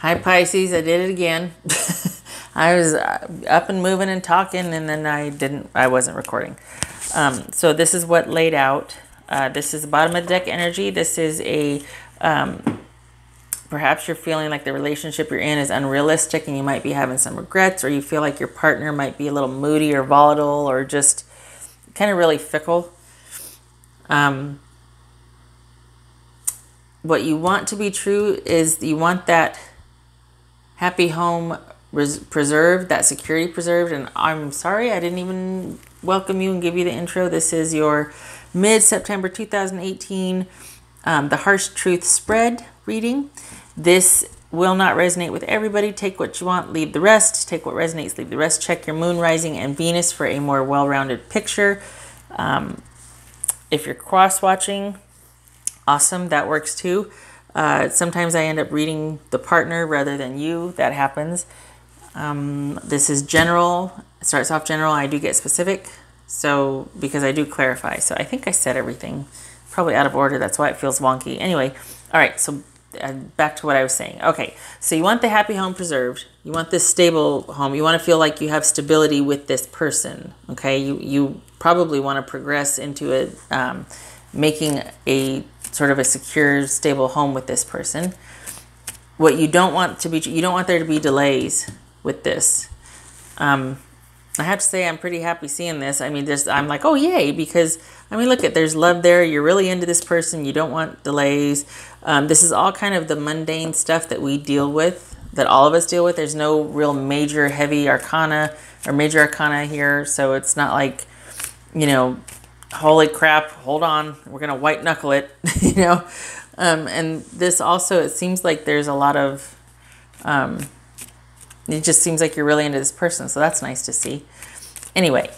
Hi Pisces, I did it again. I was up and moving and talking, and then I wasn't recording. So this is what laid out. This is the bottom of the deck energy. This is a, perhaps you're feeling like the relationship you're in is unrealistic and you might be having some regrets, or you feel like your partner might be a little moody or volatile or just kind of really fickle. What you want to be true is you want that happy home preserved, that security preserved. And I'm sorry I didn't even welcome you and give you the intro. This is your mid-September 2018 the Harsh Truth Spread reading. This will not resonate with everybody. Take what you want, leave the rest. Take what resonates, leave the rest. Check your moon, rising, and Venus for a more well-rounded picture. If you're cross-watching, awesome, that works too. Sometimes I end up reading the partner rather than you. That happens. This is general. It starts off general. I do get specific. So, because I do clarify. So I think I said everything. Probably out of order. That's why it feels wonky. Anyway, all right. So back to what I was saying. Okay. So you want the happy home preserved. You want this stable home. You want to feel like you have stability with this person. Okay. You probably want to progress into a, making a sort of a secure, stable home with this person. What you don't want to be, you don't want there to be delays with this. I have to say I'm pretty happy seeing this. I mean, I'm like, oh yay, because I mean, look there's love there. You're really into this person. You don't want delays. This is all kind of the mundane stuff that we deal with, that all of us deal with. There's no real major heavy arcana or major arcana here. So it's not like, you know, holy crap, hold on, we're gonna white knuckle it, you know. And this also, it seems like there's a lot of it just seems like you're really into this person, so that's nice to see. Anyway,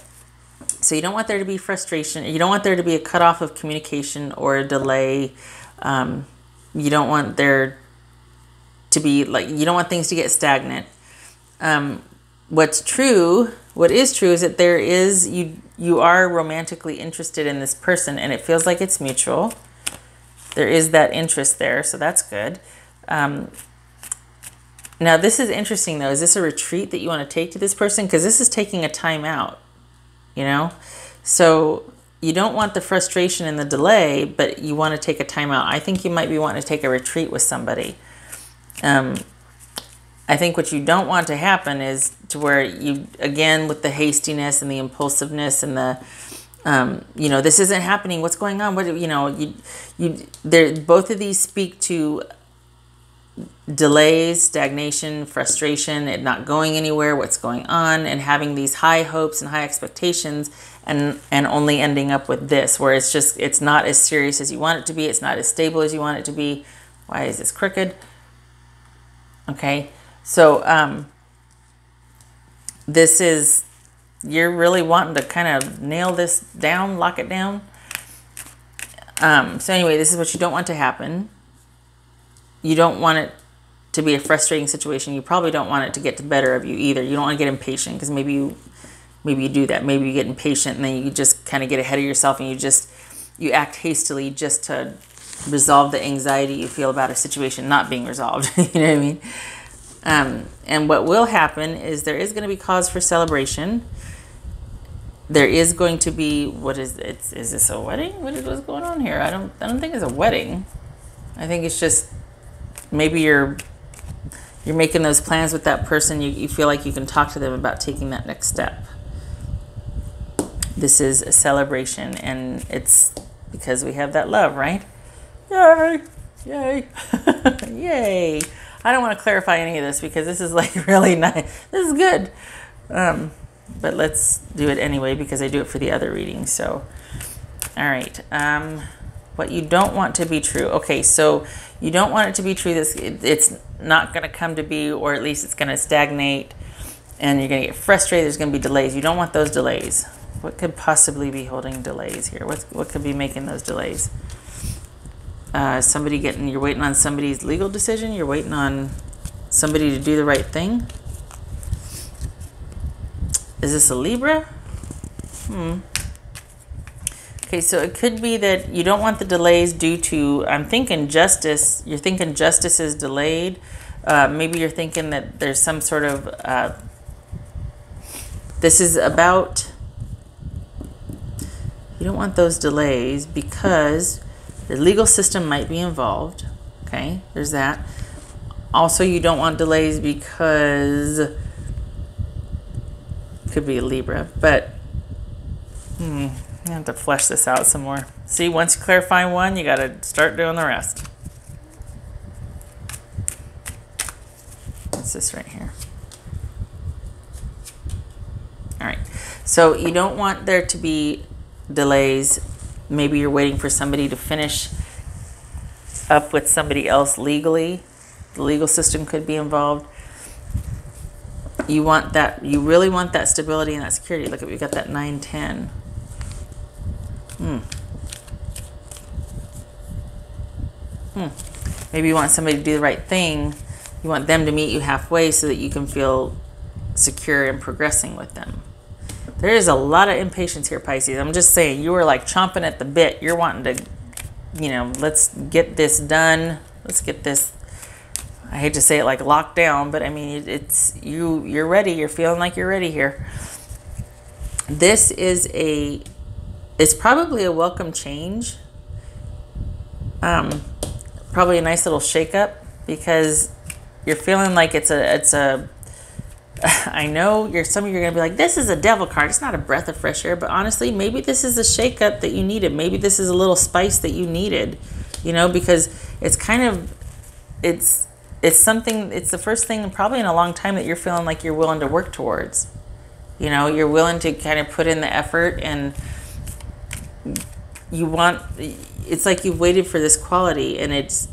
so you don't want there to be frustration. You don't want there to be a cutoff of communication or a delay. You don't want there to be like, you don't want things to get stagnant. What is true is that there is, you are romantically interested in this person, and it feels like it's mutual. There is that interest there, so that's good. Now this is interesting though. Is this a retreat that you want to take to this person? Because this is taking a time out, you know? So you don't want the frustration and the delay, but you want to take a time out. I think you might be wanting to take a retreat with somebody. I think what you don't want to happen is to where you, again, with the hastiness and the impulsiveness and the, you know, this isn't happening. What's going on? What, you know, both of these speak to delays, stagnation, frustration, it not going anywhere, what's going on, and having these high hopes and high expectations, and only ending up with this, where it's just, it's not as serious as you want it to be. It's not as stable as you want it to be. Why is this crooked? Okay. So, this is, you're really wanting to kind of nail this down, lock it down. So anyway, this is what you don't want to happen. You don't want it to be a frustrating situation. You probably don't want it to get the better of you either. You don't want to get impatient, because maybe you do that. Maybe you get impatient and then you just kind of get ahead of yourself, and you act hastily just to resolve the anxiety you feel about a situation not being resolved. You know what I mean? And what will happen is there is going to be cause for celebration. There is going to be, what is it? Is this a wedding? What's going on here? I don't think it's a wedding. I think it's just maybe you're making those plans with that person. You feel like you can talk to them about taking that next step. This is a celebration, and it's because we have that love, right? Yay! Yay! Yay! I don't want to clarify any of this because this is like really nice. This is good. But let's do it anyway because I do it for the other readings. So, all right. What you don't want to be true. Okay, so you don't want it to be true. It's not going to come to be, or at least it's going to stagnate, and you're going to get frustrated. There's going to be delays. You don't want those delays. What could possibly be holding delays here? What could be making those delays? You're waiting on somebody's legal decision. You're waiting on somebody to do the right thing. Is this a Libra? Okay, so it could be that you don't want the delays due to, I'm thinking justice. You're thinking justice is delayed. Maybe you're thinking that there's some sort of, this is about, you don't want those delays because the legal system might be involved. Okay, there's that. Also, you don't want delays because it could be a Libra, but I have to flesh this out some more. See, once you clarify one, you got to start doing the rest. What's this right here? All right, so you don't want there to be delays. Maybe you're waiting for somebody to finish up with somebody else legally. The legal system could be involved. You want that, you really want that stability and that security. Look at, we got that 9-10. Maybe you want somebody to do the right thing. You want them to meet you halfway so that you can feel secure in progressing with them. There is a lot of impatience here, Pisces. I'm just saying, you are like chomping at the bit. You're wanting to, you know, let's get this done. Let's get this, I hate to say it, like locked down, but I mean, it's you're ready. You're feeling like you're ready here. This is it's probably a welcome change. Probably a nice little shakeup because you're feeling like it's a I know some of you are going to be like, this is a devil card. It's not a breath of fresh air, but honestly, maybe this is a shakeup that you needed. Maybe this is a little spice that you needed, you know, because it's kind of, it's something, it's the first thing probably in a long time that you're feeling like you're willing to work towards. You know, you're willing to kind of put in the effort, and you want, it's like you've waited for this quality, and it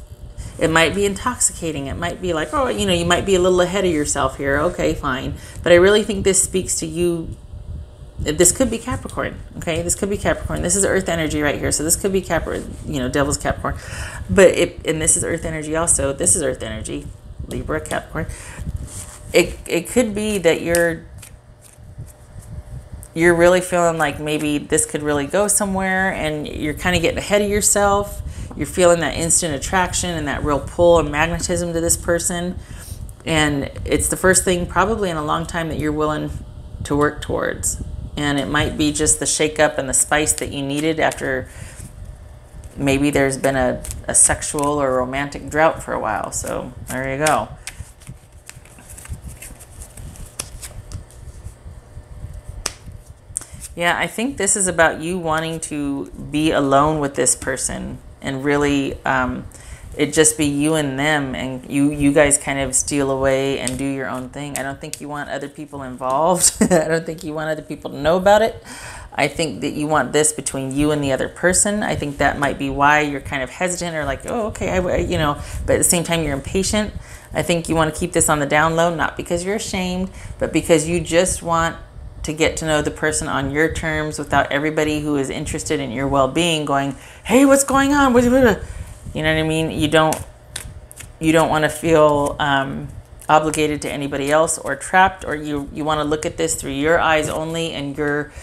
might be intoxicating. It might be like, oh, you know, you might be a little ahead of yourself here. Okay, fine. But I really think this speaks to you. This could be Capricorn, okay? This could be Capricorn. This is Earth energy right here. So this could be Capricorn, you know, Devil's Capricorn. But and this is Earth energy also. This is Earth energy, Libra, Capricorn. It could be that you're really feeling like maybe this could really go somewhere, and you're kind of getting ahead of yourself. You're feeling that instant attraction and that real pull and magnetism to this person. And it's the first thing probably in a long time that you're willing to work towards. And it might be just the shakeup and the spice that you needed after maybe there's been a sexual or romantic drought for a while. So there you go. Yeah, I think this is about you wanting to be alone with this person and really it just be you and them, and you guys kind of steal away and do your own thing. I don't think you want other people involved. I don't think you want other people to know about it. I think that you want this between you and the other person. I think that might be why you're kind of hesitant or like, oh, okay, you know, but at the same time you're impatient. I think you want to keep this on the down low, not because you're ashamed, but because you just want to get to know the person on your terms without everybody who is interested in your well-being going, hey, what's going on? You know what I mean? You don't want to feel obligated to anybody else or trapped, or you want to look at this through your eyes only, and you're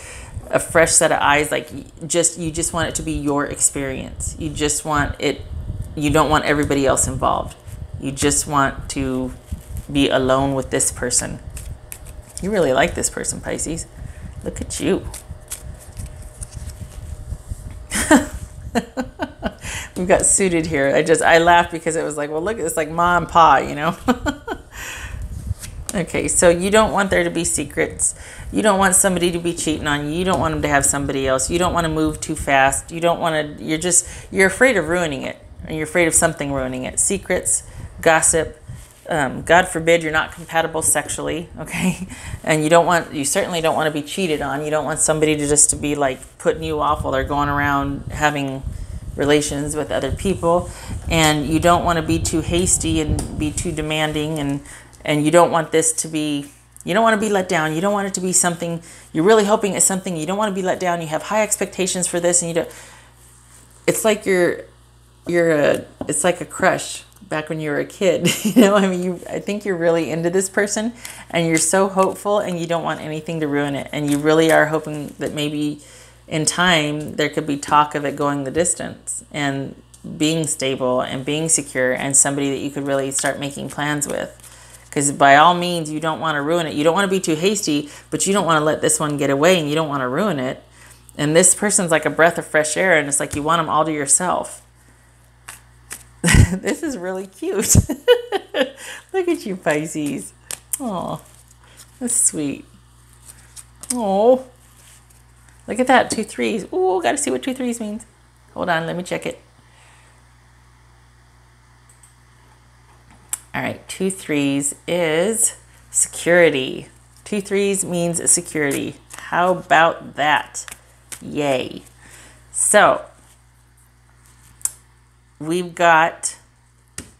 a fresh set of eyes. Like you just want it to be your experience. You just want it. You don't want everybody else involved. You just want to be alone with this person. You really like this person, Pisces. Look at you. We've got suited here. I laughed because it was like, well, look, it's like Ma and Pa, you know. Okay, so you don't want there to be secrets. You don't want somebody to be cheating on you. You don't want them to have somebody else. You don't want to move too fast. You don't want to, you're afraid of ruining it. And you're afraid of something ruining it. Secrets, gossip. God forbid you're not compatible sexually, okay? And you certainly don't want to be cheated on. You don't want somebody to be like putting you off while they're going around having relations with other people. And you don't want to be too hasty and be too demanding, and you don't want this to be, you don't want to be let down. You don't want it to be something, you're really hoping it's something, you don't want to be let down. You have high expectations for this, and you don't, it's like it's like a crush back when you were a kid. You know, I mean, I think you're really into this person, and you're so hopeful, and you don't want anything to ruin it. And you really are hoping that maybe in time there could be talk of it going the distance. And being stable and being secure and somebody that you could really start making plans with. Because by all means, you don't want to ruin it. You don't want to be too hasty, but you don't want to let this one get away, and you don't want to ruin it. And this person's like a breath of fresh air, and it's like you want them all to yourself. This is really cute. Look at you, Pisces. Oh, that's sweet. Oh, look at that, 2 3s. Oh, got to see what 2 3s means. Hold on, let me check it. All right, 2 3s is security. 2 3s means security. How about that? Yay. So, we've got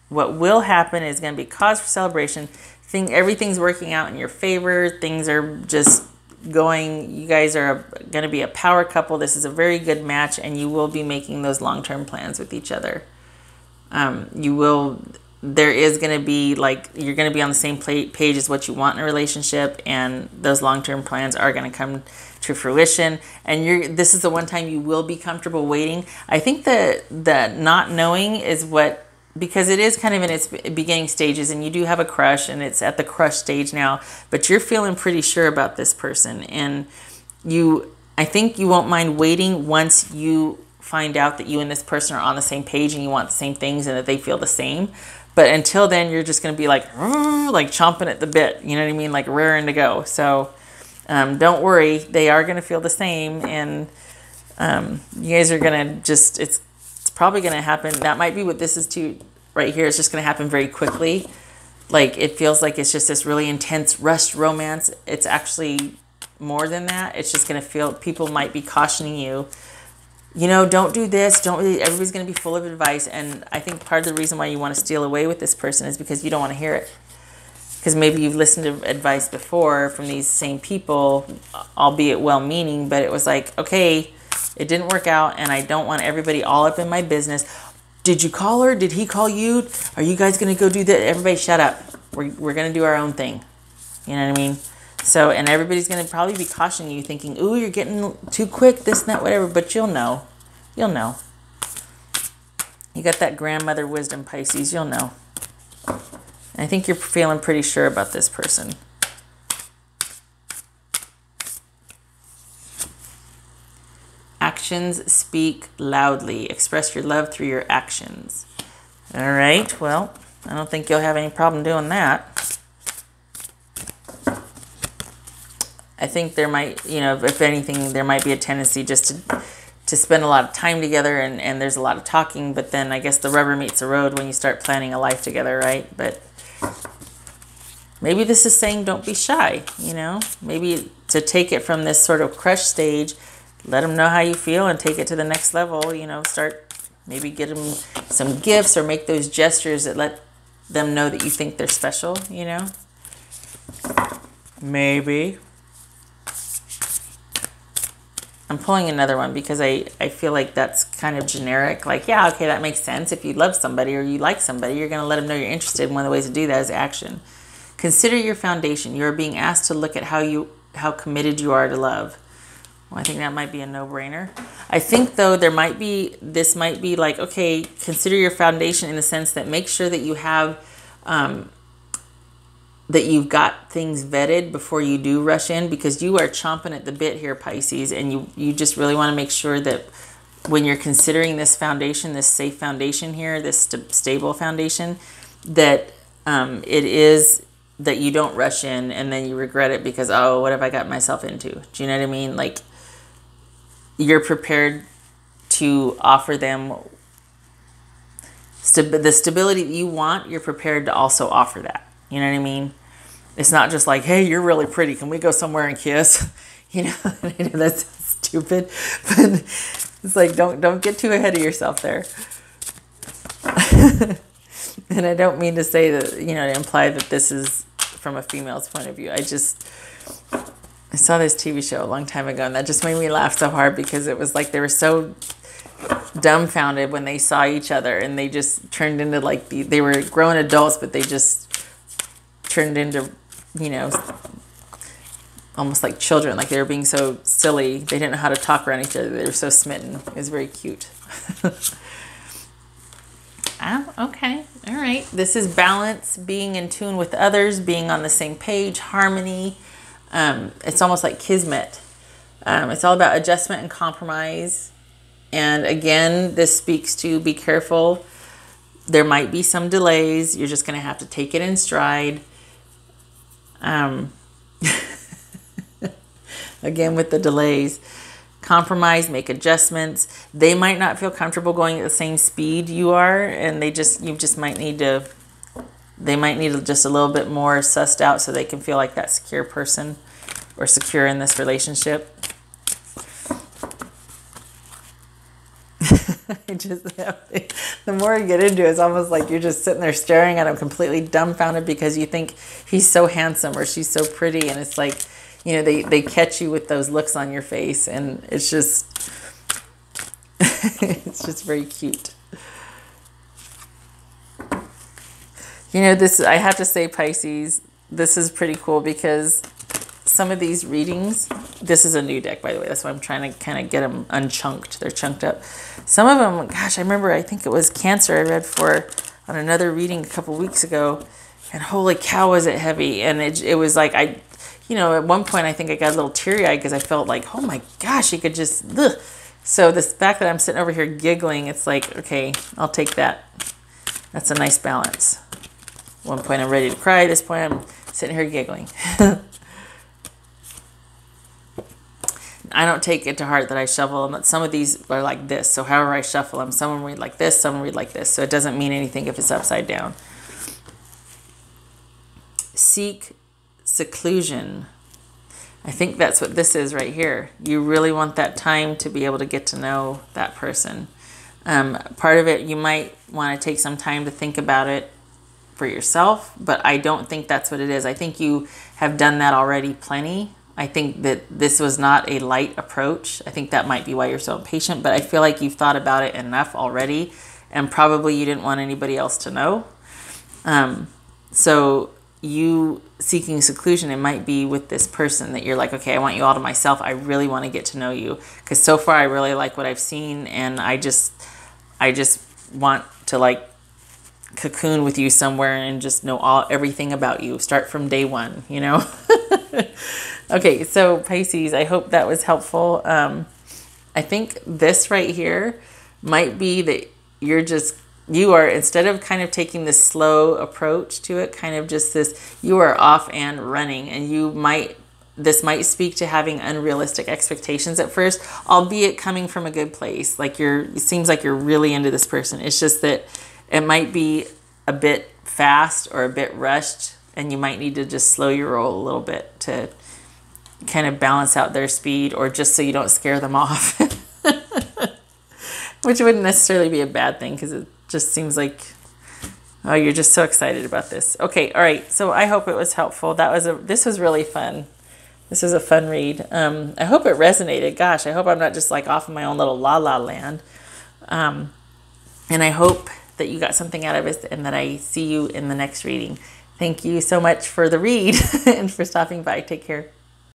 what will happen is going to be cause for celebration. Everything's working out in your favor. Things are just going. You guys are going to be a power couple. This is a very good match, and you will be making those long-term plans with each other. There is going to be you're going to be on the same page as what you want in a relationship, and those long-term plans are going to come to fruition. And this is the one time you will be comfortable waiting. I think the not knowing is because it is kind of in its beginning stages, and you do have a crush, and it's at the crush stage now, but you're feeling pretty sure about this person, and I think you won't mind waiting once you find out that you and this person are on the same page and you want the same things and that they feel the same. But until then, you're just going to be like chomping at the bit, you know what I mean? Like raring to go. So don't worry, they are going to feel the same, and you guys are going to it's probably going to happen. That might be what this is too right here. It's just going to happen very quickly. Like it feels like it's just this really intense rushed romance. It's actually more than that. It's just going to feel, people might be cautioning you, don't do this. Everybody's going to be full of advice. And I think part of the reason why you want to steal away with this person is because you don't want to hear it. Because maybe you've listened to advice before from these same people, albeit well-meaning, but it was like, okay, it didn't work out, and I don't want everybody all up in my business. Did you call her? Did he call you? Are you guys going to go do that? Everybody shut up. We're going to do our own thing. You know what I mean? So, and everybody's going to probably be cautioning you, thinking, ooh, you're getting too quick, this and that, whatever. But you'll know. You'll know. You got that grandmother wisdom, Pisces. You'll know. And I think you're feeling pretty sure about this person. Actions speak loudly. Express your love through your actions. All right. Well, I don't think you'll have any problem doing that. I think there might, if anything, there might be a tendency just to spend a lot of time together, and there's a lot of talking, but then I guess the rubber meets the road when you start planning a life together, right? But maybe this is saying don't be shy, Maybe to take it from this sort of crush stage, let them know how you feel and take it to the next level, start, maybe get them some gifts or make those gestures that let them know that you think they're special, Maybe. I'm pulling another one because I feel like that's kind of generic. Like, yeah, okay, that makes sense. If you love somebody or you like somebody, you're going to let them know you're interested. One of the ways to do that is action. Consider your foundation. You're being asked to look at how committed you are to love. Well, I think that might be a no-brainer. I think, though, this might be like, okay, consider your foundation in the sense that make sure that you have, that you've got things vetted before you do rush in, because you are chomping at the bit here, Pisces, and you just really want to make sure that when you're considering this foundation, this safe foundation here, this stable foundation, that it is that you don't rush in and then you regret it because, oh, what have I got myself into? Do you know what I mean? Like, you're prepared to offer them the stability that you want. You're prepared to also offer that. You know what I mean? It's not just like, hey, you're really pretty. Can we go somewhere and kiss? I know that's stupid, but it's like, don't get too ahead of yourself there. And I don't mean to say that, to imply that this is from a female's point of view. I saw this TV show a long time ago, and that just made me laugh so hard because it was like they were so dumbfounded when they saw each other, and they just turned into like they were grown adults, but they just turned into, almost like children. Like they were being so silly. They didn't know how to talk around each other. They were so smitten. It was very cute. Okay. All right. This is balance, being in tune with others, being on the same page, harmony. It's almost like kismet. It's all about adjustment and compromise. And again, this speaks to be careful. There might be some delays. You're just going to have to take it in stride. Again, with the delays, compromise, make adjustments. They might not feel comfortable going at the same speed you are, and they might need just a little bit more sussed out so they can feel like that secure person or secure in this relationship. The more you get into it, it's almost like you're just sitting there staring at him completely dumbfounded because you think he's so handsome or she's so pretty, and it's like, they catch you with those looks on your face, and it's just it's just very cute. This, I have to say, Pisces, this is pretty cool because some of these readings, this is a new deck, by the way. That's why I'm trying to kind of get them unchunked. They're chunked up. Some of them, gosh, I remember, I think it was Cancer I read for on another reading a couple weeks ago. And holy cow, was it heavy. And it was like, at one point I think I got a little teary-eyed because I felt like, oh my gosh, you could just, ugh. So this fact that I'm sitting over here giggling, it's like, okay, I'll take that. That's a nice balance. At one point I'm ready to cry. At this point I'm sitting here giggling. I don't take it to heart that I shuffle them. Some of these are like this. So however I shuffle them, some of them read like this, some read like this. So it doesn't mean anything if it's upside down. Seek seclusion. I think that's what this is right here. You really want that time to be able to get to know that person. Part of it, you might want to take some time to think about it for yourself, but I don't think that's what it is. I think you have done that already plenty. I think that this was not a light approach. I think that might be why you're so impatient, but I feel like you've thought about it enough already, and probably you didn't want anybody else to know. So you seeking seclusion, it might be with this person that you're like, okay, I want you all to myself. I really want to get to know you because so far I really like what I've seen, and I just want to like cocoon with you somewhere and just know everything about you. Start from day one, Okay, so Pisces, I hope that was helpful. I think this right here might be that you are, instead of kind of taking this slow approach to it, kind of just this, you are off and running, and this might speak to having unrealistic expectations at first, albeit coming from a good place. Like it seems like you're really into this person. It's just that it might be a bit fast or a bit rushed, and you might need to just slow your roll a little bit to kind of balance out their speed, or just so you don't scare them off. Which wouldn't necessarily be a bad thing because it just seems like, oh, you're just so excited about this. Okay, all right. So I hope it was helpful. This was really fun. This was a fun read. I hope it resonated. Gosh, I hope I'm not just like off in my own little la-la land. And I hope that you got something out of it and that I see you in the next reading. Thank you so much for the read and for stopping by. Take care.